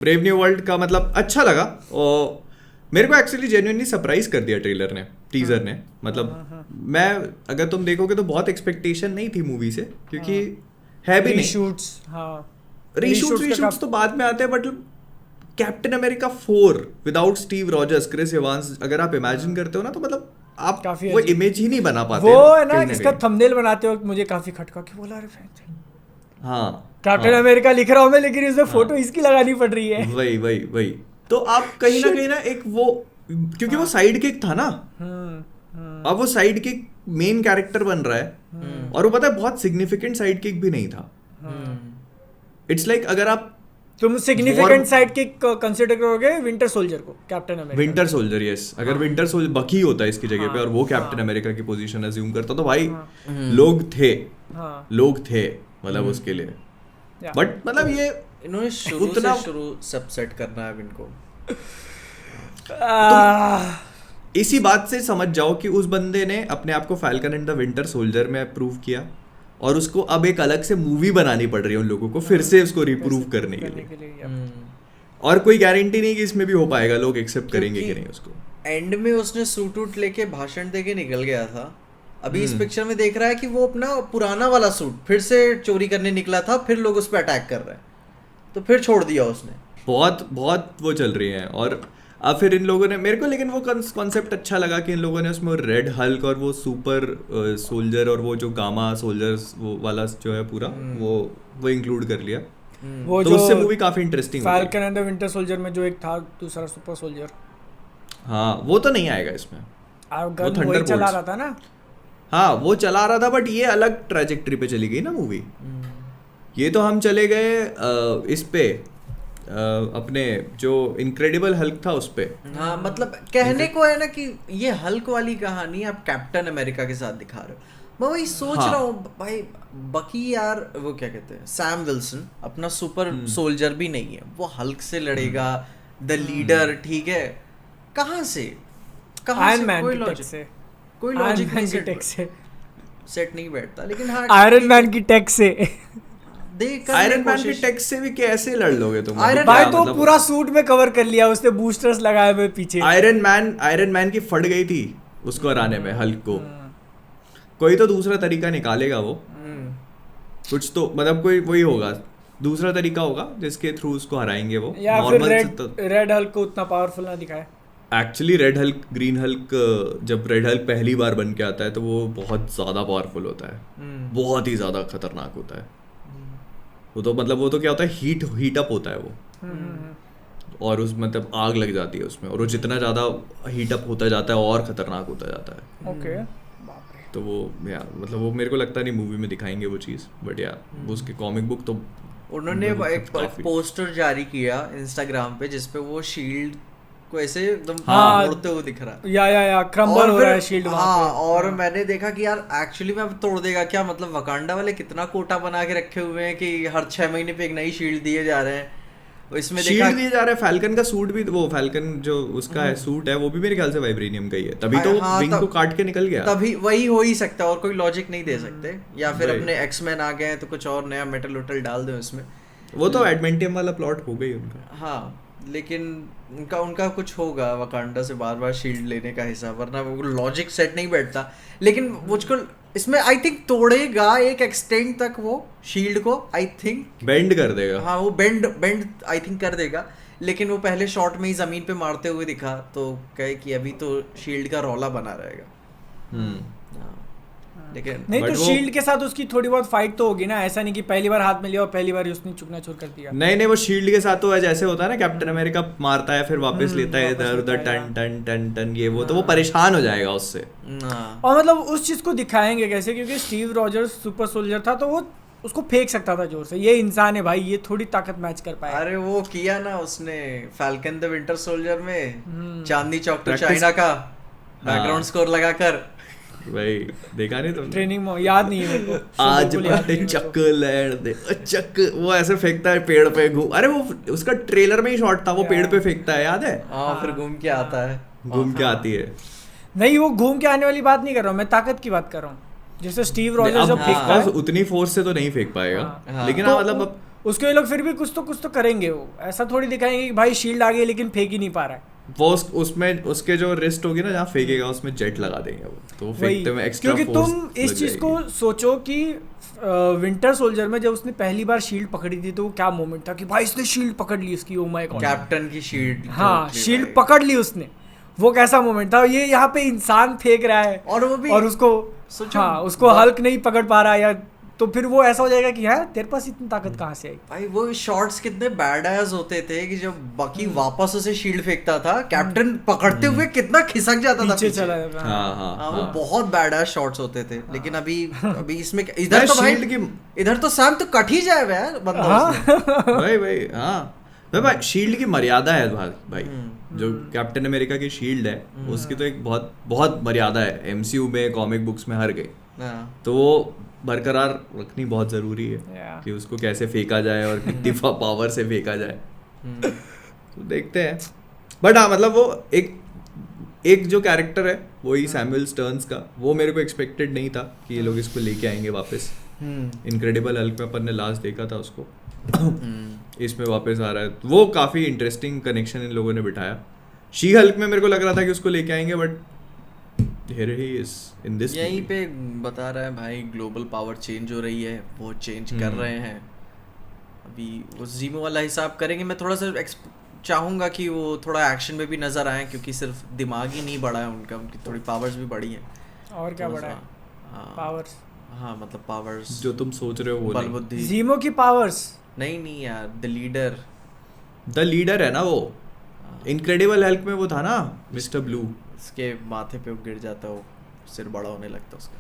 Brave new world का मतलब अच्छा लगा, और मेरे को एक्चुअली जेन्युइनली सरप्राइज कर दिया ट्रेलर ने, टीजर ने। मतलब मैं, अगर तुम देखोगे तो बहुत एक्सपेक्टेशन नहीं थी मूवी से, क्योंकि है भी नहीं। रीशूट्स तो बाद में आते हैं, but Captain America 4 without Steve Rogers, Chris Evans, अगर आप इमेजिन करते हो ना, तो मतलब आप वो इमेज ही नहीं बना पाते। वो है ना, इसका थंबनेल बनाते वक्त मुझे काफी खटका कि बोला, अरे हाँ कैप्टन अमेरिका लिख रहा हूँ मैं, लेकिन इसमें फोटो इसकी लगानी पड़ रही है। वही तो आप कहीं ना एक वो, क्योंकि वो साइड किक था ना, अब वो साइड किक मेन कैरेक्टर बन रहा है, और वो पता है बहुत सिग्निफिकेंट साइड किक भी नहीं था। इट्स लाइक अगर आप तुम सिग्निफिकेंट साइड किक कंसीडर करोगे विंटर सोल्जर को, captain America. Winter soldier, yes, अगर विंटर सोल्जर बकी होता है इसकी जगह पे और वो कैप्टन अमेरिका की पोजीशन अज्यूम करता, तो भाई लोग थे मतलब उसके लिए। बट मतलब ये इन्होंने शुरू सब सेट करना है इनको। इसी बात से समझ जाओ कि उस बंदे ने अपने आप को falcon and the winter soldier में प्रूव किया, और उसको अब एक अलग से मूवी बनानी पड़ रही है उन लोगों को फिर से उसको रिप्रूव करने के लिए। और कोई गारंटी नहीं कि इसमें भी हो पाएगा, लोग एक्सेप्ट करेंगे कि नहीं उसको। एंड में उसने सूट वूट लेके भाषण देके निकल गया था। अभी इस पिक्चर में देख रहा है कि वो अपना पुराना वाला सूट फिर से चोरी करने निकला था, फिर लोग उस पर अटैक कर रहे हैं, तो फिर छोड़ दिया उसने। बहुत वो चल रही है। और अब फिर इन लोगों ने, मेरे को लेकिन वो कॉन्सेप्ट अच्छा लगा कि इन लोगों ने उसमें रेड हल्क और वो सुपर सोल्जर और वो जो गामा सोल्जर्स वो वाला जो है पूरा वो इंक्लूड कर लिया। वो तो उससे मूवी काफी इंटरेस्टिंग हुई। Falcon and the winter soldier में जो एक था दूसरा सुपर सोल्जर, हाँ वो तो नहीं आएगा इसमें, वो थंडरबोल्ट्स चला रहा था ना। हाँ वो चला रहा था, बट ये अलग ट्रैजेक्टरी पे चली गई ना मूवी। ये तो हम चले गए इस पे अपने जो इनक्रेडिबल हल्क था उस पे। हाँ मतलब कहने को है ना कि ये हल्क वाली कहानी आप कैप्टन अमेरिका के साथ दिखा रहे हो। मैं वही सोच रहा हूँ भाई, बकी यार वो क्या कहते हैं, सैम विल्सन अपना सुपर सोल्जर भी नहीं है, वो हल्क से लड़ेगा, द लीडर, ठीक है, कहाँ से कोई लॉजिक नहीं सेट नहीं बैठता। लेकिन हाँ, आयरन मैन की टेक से आयरन मैन की टेक से भी कैसे लड़ लोगे तुम? भाई तो मतलब पूरा सूट में कवर कर लिया उसने, बूस्टर्स लगाए हुए पीछे। आयरन मैन की फट गई थी उसको हराने में हल्क को। कोई तो दूसरा तरीका निकालेगा वो, कुछ तो मतलब कोई वही होगा, दूसरा तरीका होगा जिसके थ्रू उसको हराएंगे वो। या फिर रेड हल्क को उतना पावरफुल ना दिखाए। Actually red Hulk, green Hulk, जब रेड हल्क पहली बार बन के आता है तो वो बहुत ज़्यादा पावरफुल होता है, बहुत ही ज़्यादा खतरनाक होता है वो। तो मतलब वो तो क्या होता है, हीट अप होता है वो, और उस मतलब आग लग जाती है उसमें, और वो जितना ज़्यादा हीट अप होता जाता है और ख़तरनाक होता जाता है। ओके, तो वो यार मतलब वो मेरे को लगता नहीं मूवी में दिखाएंगे वो चीज़, बट यार वो उसके कॉमिक बुक तो उन्होंने एक पोस्टर जारी किया इंस्टाग्राम पे जिसपे वो शील्ड को ऐसे एकदम तोड़ते हुए दिख रहा है, या क्रम्बल हो रहा है शील्ड। हाँ, और मैंने देखा कि यार एक्चुअली में अब तोड़ देगा क्या, मतलब वकांडा वाले कितना कोटा बना के रखे हुए हैं कि हर 6 महीने पे एक नई शील्ड दिए जा रहे हैं। इसमें शील्ड दिए जा रहे हैं। फैल्कन का सूट भी, वो फैल्कन जो उसका है सूट है, वो भी मेरे ख्याल से वाइब्रेनियम का ही है, तभी तो विंग को काट के निकल गया। तभी वही हो ही सकता है, और कोई लॉजिक नहीं दे सकते। या फिर अपने एक्समैन आ गए तो कुछ और नया मेटल उटल डाल दो इसमें। वो तो एडमेंटियम वाला प्लॉट हो गई उनका। हाँ, लेकिन उनका कुछ होगा वकांडा से बार बार शील्ड लेने का हिसाब, वरना वो लॉजिक सेट नहीं बैठता। लेकिन मुझको इसमें आई थिंक तोड़ेगा एक एक्सटेंट तक वो शील्ड को, आई थिंक बेंड कर देगा। हाँ, वो बेंड आई थिंक कर देगा। लेकिन वो पहले शॉट में ही जमीन पे मारते हुए दिखा, तो कहे कि अभी तो शील्ड का रौला बना रहेगा। लेकिन नहीं तो शील्ड के साथ उसकी थोड़ी बहुत फाइट तो होगी ना, ऐसा नहीं कि पहली बार हाथ में लिया और पहली बार उसने चुकना चूर कर दिया। नहीं वो शील्ड के साथ तो जैसे होता है ना, कैप्टन अमेरिका मारता है फिर वापस लेता है इधर उधर, टन टन टन टन, ये वो तो वो परेशान हो जाएगा उससे। और मतलब उस चीज को दिखाएंगे कैसे, क्योंकि स्टीव रॉजर्स सुपर सोल्जर था तो वो उसको फेंक सकता था जोर से, ये इंसान है भाई, ये थोड़ी ताकत मैच कर पाया। अरे वो किया ना उसने फैल्कन द विंटर सोल्जर में, चांदनी चौक टू चाइना का बैकग्राउंड स्कोर लगाकर। भाई देखा नहीं तुमने? ट्रेनिंग में याद नहीं है मेरे को। आज बाटे चक लैंड दे चक, वो ऐसे फेंकता है पेड़ पे घूम। अरे वो उसका ट्रेलर में ही शॉट था, वो पेड़ पे फेंकता है, याद है? हाँ, फिर घूम के आता है, घूम के आती है। नहीं वो घूम के आने वाली बात नहीं कर रहा हूँ मैं, ताकत की बात कर रहा हूँ। जैसे स्टीव रॉजर्स जब फेंकता है उतनी फोर्स से तो नहीं फेंक पाएगा, लेकिन मतलब उसको ये लोग फिर भी कुछ तो करेंगे, वो ऐसा थोड़ी दिखाएंगे कि भाई शील्ड आ गई लेकिन फेंक ही नहीं पा रहा है। वो उसमें उसके जो रिस्ट होगी ना जहाँ फेंकेगा उसमें जेट लगा देंगे वो, तो वो फेंकते में एक्स्ट्रा क्योंकि तुम इस चीज को सोचो कि विंटर सोल्जर में जब उसने पहली बार शील्ड पकड़ी थी तो वो क्या मोमेंट था कि भाई इसने शील्ड पकड़ ली उसकी, ओ माय गॉड, कैप्टन की शील्ड, हाँ शील्ड पकड़ ली उसने, वो कैसा मोमेंट था। ये यहाँ पे इंसान फेंक रहा है और वो भी और उसको हाँ उसको हल्क नहीं पकड़ पा रहा या तो फिर वो ऐसा हो जाएगा कि हाँ तेरे पास इतनी ताकत कहाँ से आई। भाई वो शॉट्स कितने बैडएस होते थे कि जब बकी वापस उसे शील्ड फेंकता था, कैप्टन पकड़ते हुए कितना खिसक जाता था पीछे चला जाता। हाँ वो बहुत बैडएस शॉट्स होते थे। लेकिन अभी इसमें इधर तो भाई इधर तो सैम तो कट ही जाए यार बंदा। भाई हाँ भाई शील्ड की मर्यादा है भाई जो कैप्टन अमेरिका की शील्ड है उसकी तो एक बहुत बहुत मर्यादा है, एमसीयू में कॉमिक बुक्स में हर गई, तो वो बरकरार रखनी बहुत जरूरी है कि उसको कैसे फेंका जाए और कितनी पावर से फेंका जाए। तो देखते हैं, बट हाँ मतलब वो एक जो कैरेक्टर है वही सैमुअल स्टर्न्स का, वो मेरे को एक्सपेक्टेड नहीं था कि ये लोग इसको लेके आएंगे वापस। इनक्रेडिबल हल्क में अपन ने लास्ट देखा था उसको, इसमें वापस आ रहा है, वो काफ़ी इंटरेस्टिंग कनेक्शन इन लोगों ने बिठाया। शी हल्क में मेरे को लग रहा था कि उसको लेके आएंगे, but here he is in this यहीं movie. पे बता रहा है भाई ग्लोबल पावर चेंज हो रही है, वो चेंज कर रहे हैं। अभी वो जीमो वाला हिसाब करेंगे। मैं थोड़ा सा चाहूँगा कि वो थोड़ा एक्शन में भी नज़र आए, क्योंकि सिर्फ दिमाग ही नहीं बढ़ा है उनका, उनकी थोड़ी पावर्स भी बढ़ी हैं। और क्या बढ़ा है? पावर्स, हाँ मतलब पावर्स जो तुम सोच रहे हो वो बल बुद्धि। जीमो की पावर्स नहीं यार, द लीडर है ना वो, इनक्रेडिबल हल्क में वो था ना मिस्टर ब्लू, उसके माथे पे गिर जाता है, वो सिर बड़ा होने लगता है उसका।